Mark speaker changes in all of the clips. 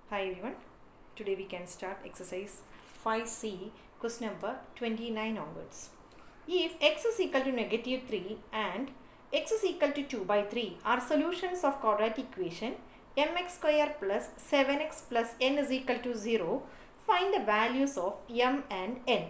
Speaker 1: Hi everyone, today we can start exercise 5C, question number 29 onwards. If x is equal to negative 3 and x is equal to 2 by 3 are solutions of quadratic equation mx square plus 7x plus n is equal to 0, find the values of m and n.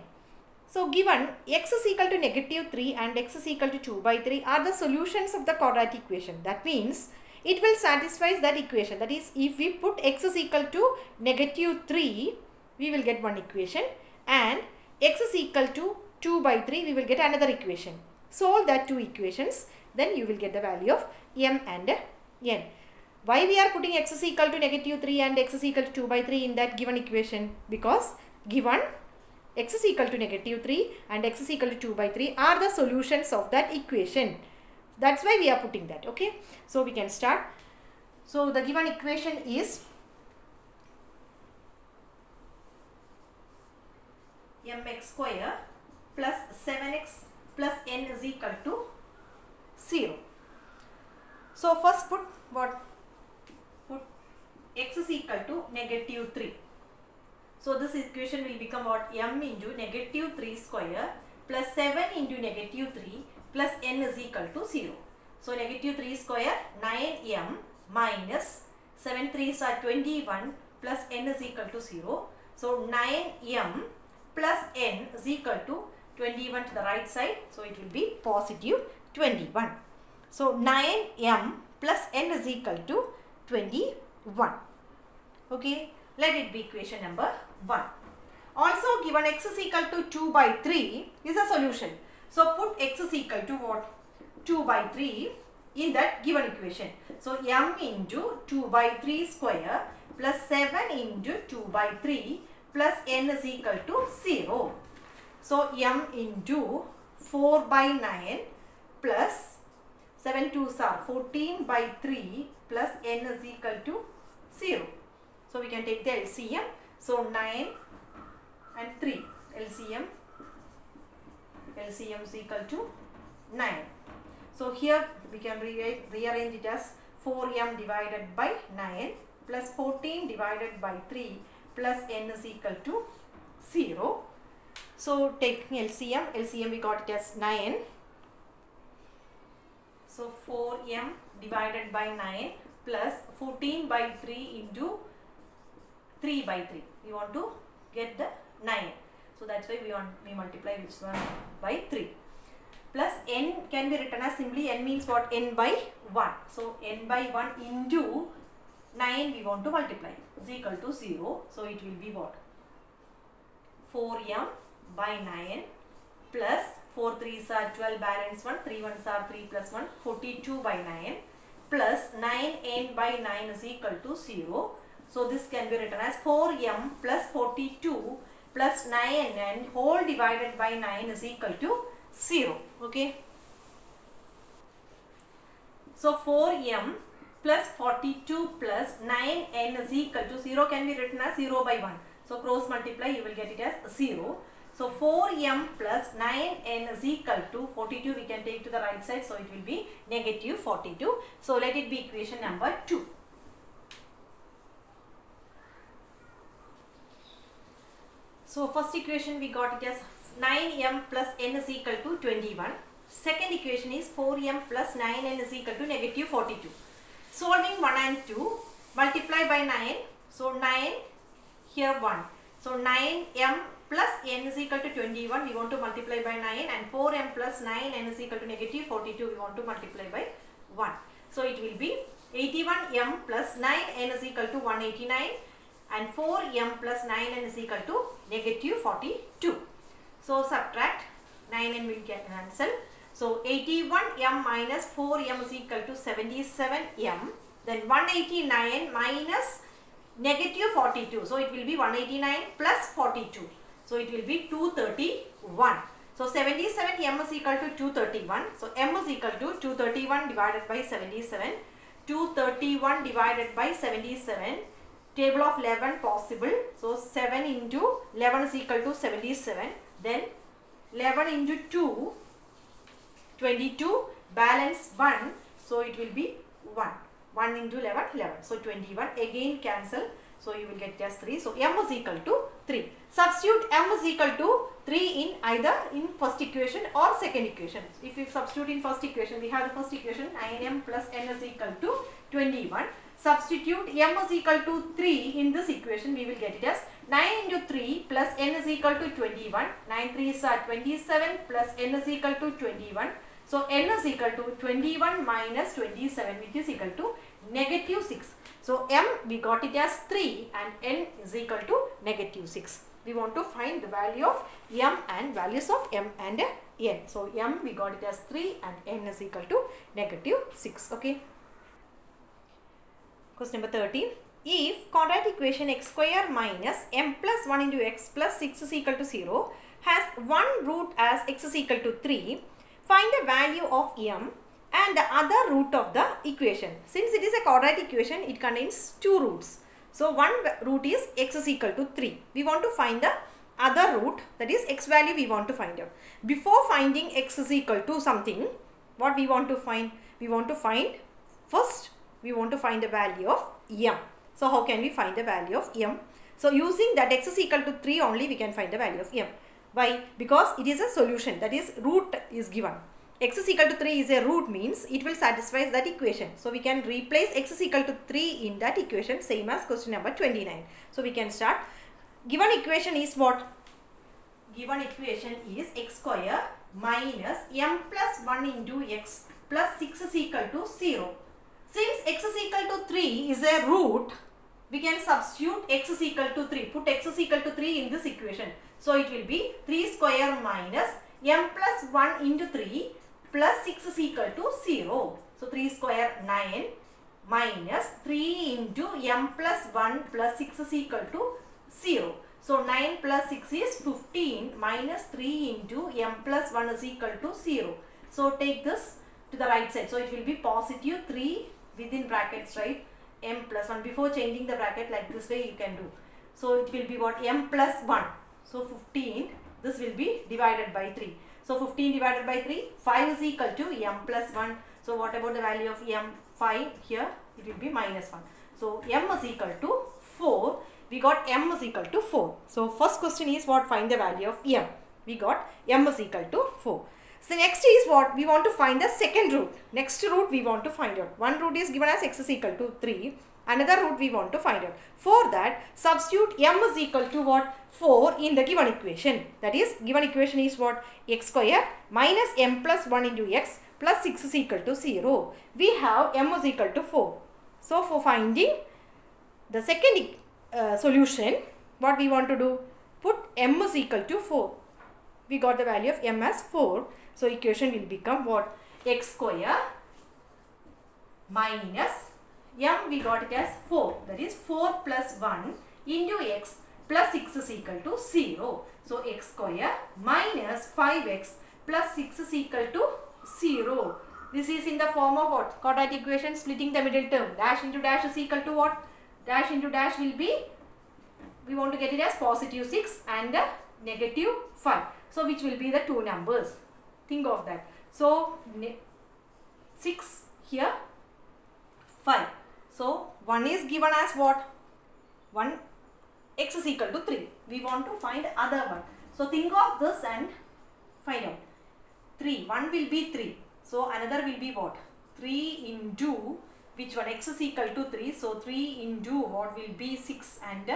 Speaker 1: So given x is equal to negative 3 and x is equal to 2 by 3 are the solutions of the quadratic equation. That means it will satisfy that equation. That is, if we put x is equal to negative 3, we will get one equation, and x is equal to 2 by 3, we will get another equation. Solve that two equations, then you will get the value of m and n. Why we are putting x is equal to negative 3 and x is equal to 2 by 3 in that given equation? Because given x is equal to negative 3 and x is equal to 2 by 3 are the solutions of that equation. That's why we are putting that. Okay, so we can start. So the given equation is mx square plus 7x plus n is equal to 0. So first put what? Put x is equal to negative 3. So this equation will become what? M into negative 3 square plus 7 into negative 3 plus n is equal to 0. So negative 3 square 9m minus 7 3s are 21 plus n is equal to 0. So 9m plus n is equal to 21 to the right side. So it will be positive 21. So 9m plus n is equal to 21. Okay, let it be equation number 1. Also given x is equal to 2 by 3 is a solution. So put x is equal to what? 2 by 3 in that given equation. So m into 2 by 3 square plus 7 into 2 by 3 plus n is equal to 0. So m into 4 by 9 plus 7 2s are 14 by 3 plus n is equal to 0. So we can take the LCM. So 9 and 3 LCM is equal to 9. So here we can rearrange it as 4m divided by 9 plus 14 divided by 3 plus n is equal to 0. So taking LCM we got it as 9. So 4m divided by 9 plus 14 by 3 into 3 by 3. We want to get the 9. So that's why we multiply which one by 3. Plus n can be written as simply n means what? N by 1. So n by 1 into 9 we want to multiply is equal to 0. So it will be what? 4m by 9 plus 4 3s are 12 balance 1, 3 1s are 3 plus 1, 42 by 9 plus 9n by 9 is equal to 0. So this can be written as 4m plus 42 plus 9n whole divided by 9 is equal to 0. Okay. So 4m plus 42 plus 9n is equal to 0 can be written as 0 by 1. So cross multiply, you will get it as 0. So 4m plus 9n is equal to 42, we can take to the right side. So it will be negative 42. So let it be equation number 2. So first equation we got it as 9m plus n is equal to 21. Second equation is 4m plus 9n is equal to negative 42. Solving 1 and 2, multiply by 9. So 9 here 1. So 9m plus n is equal to 21. We want to multiply by 9, and 4m plus 9n is equal to negative 42. We want to multiply by 1. So it will be 81m plus 9n is equal to 189. And 4m plus 9n is equal to negative 42. So subtract, 9n will get cancelled. So 81m minus 4m is equal to 77m. Then 189 minus negative 42. So it will be 189 plus 42. So it will be 231. So 77m is equal to 231. So m is equal to 231 divided by 77. 231 divided by 77. Table of 11 possible. So 7 into 11 is equal to 77. Then 11 into 2, 22, balance 1. So it will be 1. 1 into 11, 11. So 21 again cancel. So you will get it as 3. So m is equal to 3. Substitute m is equal to 3 in either in first equation or second equation. If you substitute in first equation, we have the first equation 9m plus n is equal to 21. Substitute m is equal to 3 in this equation, we will get it as 9 into 3 plus n is equal to 21. 9 3s are 27 plus n is equal to 21. So n is equal to 21 minus 27, which is equal to negative 6. So m we got it as 3 and n is equal to negative 6. We want to find the value of m and values of m and n. So m we got it as 3 and n is equal to negative 6. Okay. Question number 13. If quadratic equation x square minus m plus 1 into x plus 6 is equal to 0 has one root as x is equal to 3, find the value of m and the other root of the equation. Since it is a quadratic equation, it contains two roots. So one root is x is equal to 3. We want to find the other root, that is x value we want to find out. Before finding x is equal to something, what we want to find? We want to find first, we want to find the value of m. So how can we find the value of m? So using that x is equal to 3 only we can find the value of m. Why? Because it is a solution, that is root is given. X is equal to 3 is a root, means it will satisfy that equation. So we can replace x is equal to 3 in that equation, same as question number 29. So we can start. Given equation is what? Given equation is x square minus m plus 1 into x plus 6 is equal to 0. Since x is equal to 3 is a root, we can substitute x is equal to 3. Put x is equal to 3 in this equation. So it will be 3 square minus m plus 1 into 3 plus 6 is equal to 0. So 3 square 9 minus 3 into m plus 1 plus 6 is equal to 0. So 9 plus 6 is 15 minus 3 into m plus 1 is equal to 0. So take this to the right side. So it will be positive 3 within brackets, right? M plus 1. Before changing the bracket, like this way you can do. So it will be what? M plus 1. So 15. This will be divided by 3. So 15 divided by 3. 5 is equal to m plus 1. So what about the value of m? 5 here. It will be minus 1. So m is equal to 4. We got m is equal to 4. So first question is what? Find the value of m. We got m is equal to 4. So next is what? We want to find the second root. Next root we want to find out. One root is given as x is equal to 3. Another root we want to find out. For that, substitute m is equal to what? 4 in the given equation. That is, given equation is what? X square minus m plus 1 into x plus 6 is equal to 0. We have m is equal to 4. So for finding the second solution, what we want to do? Put m is equal to 4. We got the value of m as 4. So equation will become what? X square minus m we got it as 4. That is 4 plus 1 into x plus 6 is equal to 0. So x square minus 5x plus 6 is equal to 0. This is in the form of what? Quadratic equation splitting the middle term. Dash into dash is equal to what? Dash into dash will be, we want to get it as positive 6 and negative 5. So which will be the two numbers? Think of that. So 6 here, 5. So 1 is given as what? 1 x is equal to 3. We want to find other one. So think of this and find out. 3. 1 will be 3. So another will be what? 3 into which one? X is equal to 3. So 3 into what will be 6 and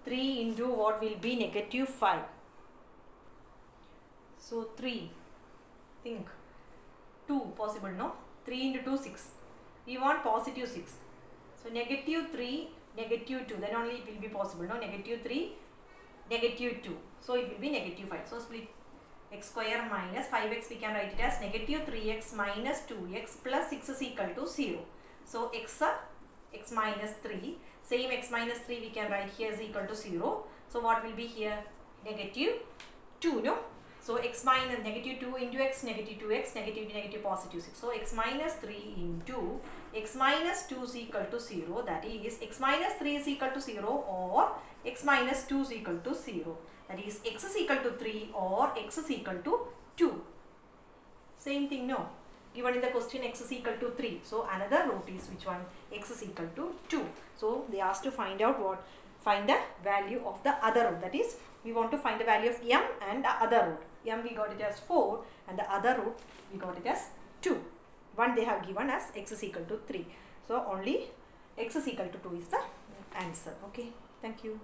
Speaker 1: 3 into what will be negative 5. So 3. Think. 2 possible, no? 3 into 2, 6. We want positive 6. So negative 3, negative 2. Then only it will be possible, no? Negative 3, negative 2. So it will be negative 5. So split x square minus 5x, we can write it as negative 3x minus 2x plus 6 is equal to 0. So x minus 3. Same x minus 3 we can write here is equal to 0. So what will be here? Negative 2, no? So x minus negative 2 into x, negative 2x, negative negative positive 6. So x minus 3 into x minus 2 is equal to 0. That is x minus 3 is equal to 0 or x minus 2 is equal to 0. That is x is equal to 3 or x is equal to 2. Same thing, no? given in the question x is equal to 3. So another root is which one? X is equal to 2. So they asked to find out what? Find the value of the other root. That is, we want to find the value of m and the other root. M we got it as 4 and the other root we got it as 2. One they have given as x is equal to 3. So only x is equal to 2 is the answer. Okay. Thank you.